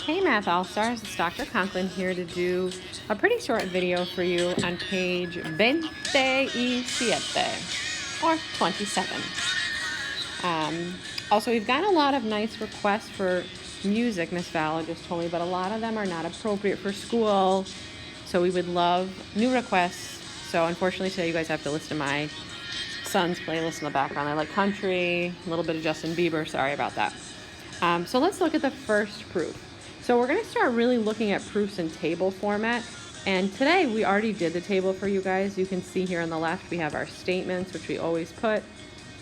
Hey Math All-Stars, it's Dr. Conklin here to do a pretty short video for you on page 27 or 27. Also, we've gotten a lot of nice requests for music, Miss Vala just told me, but a lot of them are not appropriate for school, so we would love new requests. So unfortunately today you guys have to listen to my son's playlist in the background. I like country, a little bit of Justin Bieber, sorry about that. So let's look at the first proof. So we're going to start really looking at proofs in table format. And today we already did the table for you guys. You can see here on the left we have our statements, which we always put,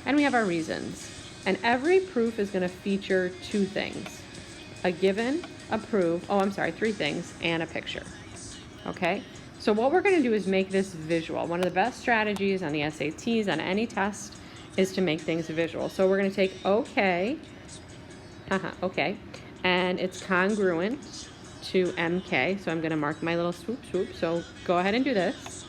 and we have our reasons. And every proof is going to feature two things: a given, a proof, three things, and a picture. Okay? So what we're going to do is make this visual. One of the best strategies on the SATs, on any test, is to make things visual. So we're going to take okay, and it's congruent to MK. So I'm going to mark my little swoop. So go ahead and do this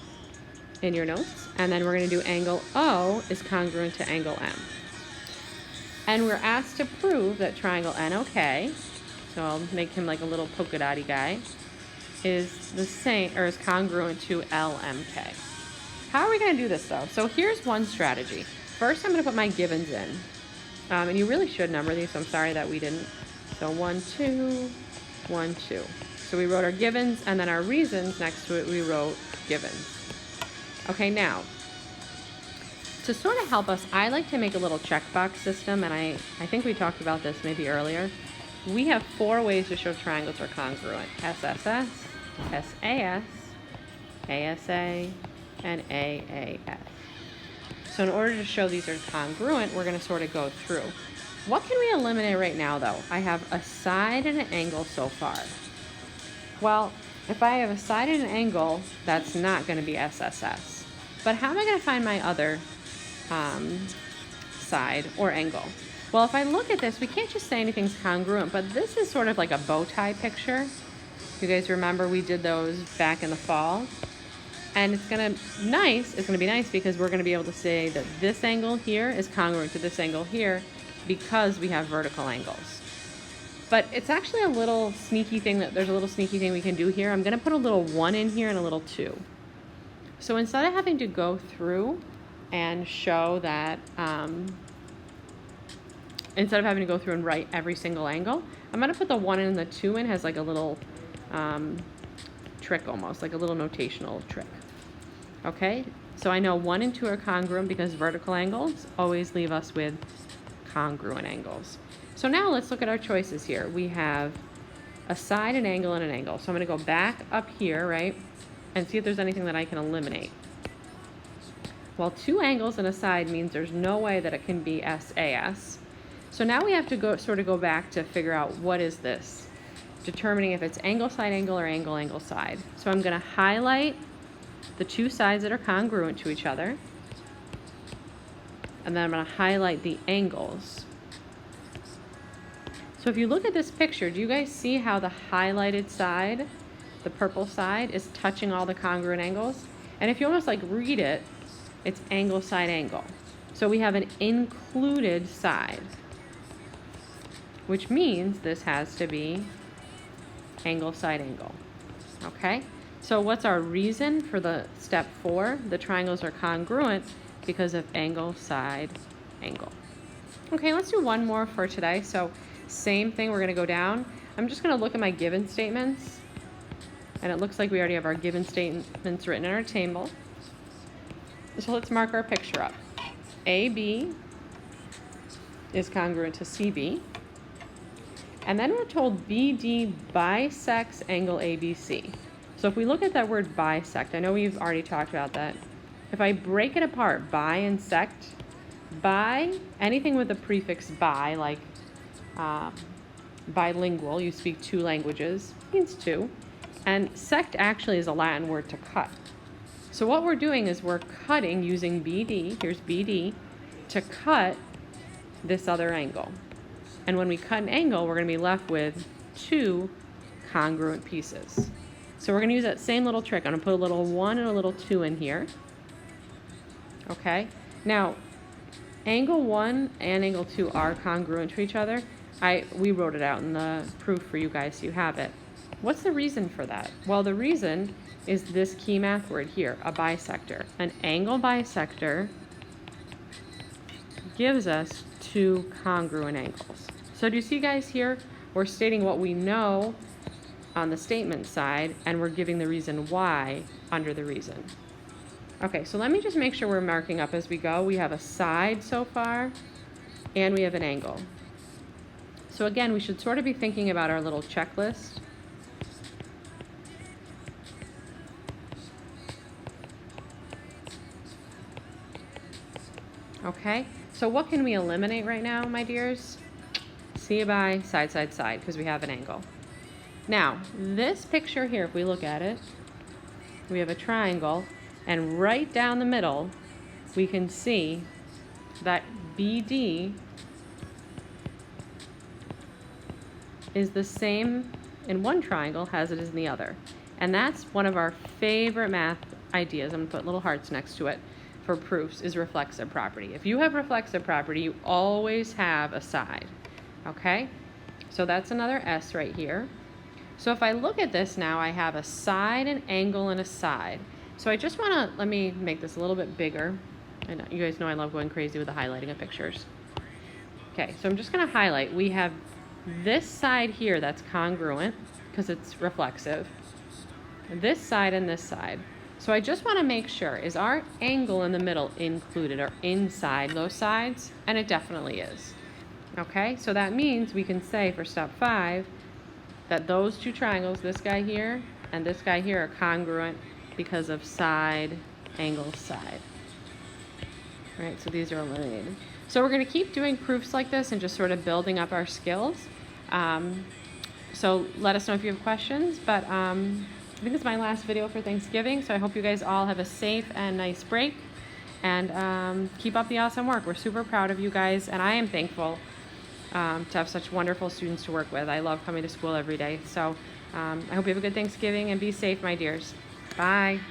in your notes. And then we're going to do angle O is congruent to angle M. And we're asked to prove that triangle NOK, so I'll make him like a little polka dotty guy, is the same or is congruent to LMK. How are we going to do this though? So here's one strategy. First, I'm going to put my givens in. And you really should number these, so I'm sorry that we didn't. So 1, 2, 1, 2. So we wrote our givens, and then our reasons next to it, we wrote givens. Okay, now, to sort of help us, I like to make a little checkbox system, and I think we talked about this maybe earlier. We have 4 ways to show triangles are congruent: SSS, SAS, ASA, and AAS. So in order to show these are congruent, we're going to sort of go through. What can we eliminate right now, though? I have a side and an angle so far. Well, if I have a side and an angle, that's not going to be SSS. But how am I going to find my other side or angle? Well, if I look at this, we can't just say anything's congruent, but this is sort of like a bow tie picture. You guys remember we did those back in the fall? And it's going to be nice because we're going to be able to say that this angle here is congruent to this angle here because we have vertical angles. But it's actually there's a little sneaky thing we can do here. I'm going to put a little 1 in here and a little 2. So instead of having to go through and show that, instead of having to go through and write every single angle, I'm going to put the 1 and the 2 in as like a little trick, almost like a little notational trick. Okay, so I know 1 and 2 are congruent because vertical angles always leave us with congruent angles. So now let's look at our choices here. We have a side, an angle, and an angle. So I'm going to go back up here, right, and see if there's anything that I can eliminate. Well, 2 angles and a side means there's no way that it can be SAS. So now we have to go back to figure out what is this, determining if it's angle, side, angle, or angle, angle, side. So I'm going to highlight the 2 sides that are congruent to each other, and then I'm going to highlight the angles. So if you look at this picture, do you guys see how the highlighted side, the purple side, is touching all the congruent angles? And if you almost like read it, it's angle, side, angle. So we have an included side, which means this has to be angle, side, angle. Okay? So what's our reason for the step 4? The triangles are congruent because of angle, side, angle. Okay, let's do one more for today. So same thing, we're going to go down. I'm just going to look at my given statements. And it looks like we already have our given statements written in our table. So let's mark our picture up. AB is congruent to CB. And then we're told BD bisects angle ABC. So if we look at that word bisect, I know we've already talked about that. If I break it apart, bi and sect, bi, anything with the prefix bi, like bilingual, you speak 2 languages, means 2. And sect actually is a Latin word to cut. So what we're doing is we're cutting using BD, here's BD, to cut this other angle. And when we cut an angle, we're going to be left with 2 congruent pieces. So we're going to use that same little trick. I'm going to put a little 1 and a little 2 in here. Okay? Now, angle 1 and angle 2 are congruent to each other, We wrote it out in the proof for you guys so you have it. What's the reason for that? Well, the reason is this key math word here, a bisector. An angle bisector gives us two congruent angles. So do you see, guys, here? We're stating what we know on the statement side, and we're giving the reason why under the reason. Okay, so let me just make sure we're marking up as we go. We have a side so far, and we have an angle. So again, we should sort of be thinking about our little checklist. Okay, so what can we eliminate right now, my dears? C by side, side, side, because we have an angle. Now, this picture here, if we look at it, we have a triangle, and right down the middle, we can see that BD is the same in one triangle as it is in the other. And that's one of our favorite math ideas. I'm gonna put little hearts next to it for proofs, is reflexive property. If you have reflexive property, you always have a side, okay? So that's another S right here. So if I look at this now, I have a side, an angle, and a side. So I just wanna, let me make this a little bit bigger. I know, you guys know I love going crazy with the highlighting of pictures. Okay, so I'm just gonna highlight. We have this side here that's congruent because it's reflexive. This side and this side. So I just want to make sure, is our angle in the middle included or inside those sides? And it definitely is. Okay, so that means we can say for step 5 that those two triangles, this guy here and this guy here, are congruent because of side, angle, side. All right, so these are eliminated. So we're going to keep doing proofs like this and just sort of building up our skills. So let us know if you have questions, but I think it's my last video for Thanksgiving, so I hope you guys all have a safe and nice break, and keep up the awesome work. We're super proud of you guys, and I am thankful to have such wonderful students to work with. I love coming to school every day. So I hope you have a good Thanksgiving, and be safe, my dears. Bye.